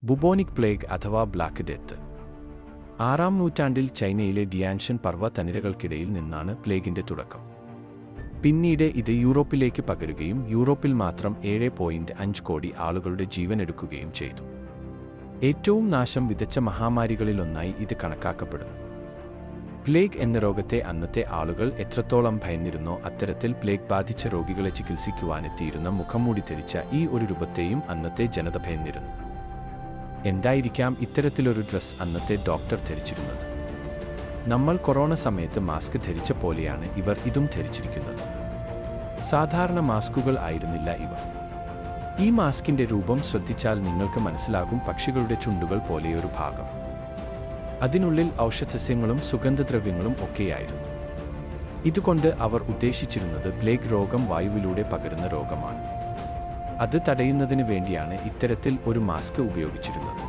ബുബോണിക് plague അഥവാ black death. 6-ാം നൂറ്റാണ്ടിൽ ചൈനയിലെ ഡിയാൻഷൻ പർവ്വതനിരകൾക്കിടയിൽ നിന്നാണ് പ്ലേഗിന്റെ തുടക്കം. പിന്നീട് ഇത് യൂറോപ്പിലേക്ക് പകരുകയും യൂറോപ്പിൽ മാത്രം 7.5 കോടി ആളുകളുടെ ജീവനെടുക്കുകയും ചെയ്തു. ഏറ്റവും നാശം വിതച്ച മഹാമാരികളിലൊന്നായി ഇത് കണക്കാക്കപ്പെടുന്നു. പ്ലേഗ് എന്ന രോഗത്തെ അന്നത്തെ ആളുകൾ എത്രത്തോളം ഭയന്നിരുന്നോ അത്തരത്തിൽ പ്ലേഗ് ബാധിച്ച രോഗികളെ ചികിത്സിക്കുവാനെത്തിയിരുന്ന മുഖംമൂടി ധരിച്ച ഈ ഒരു രൂപത്തെയും അന്നത്തെ ജനത ഭയന്നിരുന്നു. എന്തായിരിക്കാം ഇത്തരത്തിലൊരു ഡ്രസ് അന്നത്തെ ഡോക്ടർ ധരിച്ചിരുന്നത്? നമ്മൾ കൊറോണ സമയത്ത് മാസ്ക് ധരിച്ച പോലെയാണ് ഇവർ ഇതും ധരിച്ചിരിക്കുന്നത്. സാധാരണ മാസ്കുകൾ ആയിരുന്നില്ല ഇവ. ഈ മാസ്കിന്റെ രൂപം ശ്രദ്ധിച്ചാൽ നിങ്ങൾക്ക് മനസ്സിലാകും, പക്ഷികളുടെ ചുണ്ടുകൾ പോലെയൊരു ഭാഗം. അതിനുള്ളിൽ ഔഷധസസ്യങ്ങളും സുഗന്ധദ്രവ്യങ്ങളും ഒക്കെയായിരുന്നു. ഇതുകൊണ്ട് അവർ ഉദ്ദേശിച്ചിരുന്നത് പ്ലേഗ് രോഗം വായുവിലൂടെ പകരുന്ന രോഗമാണ്. അത് തടയുന്നതിന് വേണ്ടിയാണ് ഇത്തരത്തിൽ ഒരു മാസ്ക് ഉപയോഗിച്ചിരുന്നത്.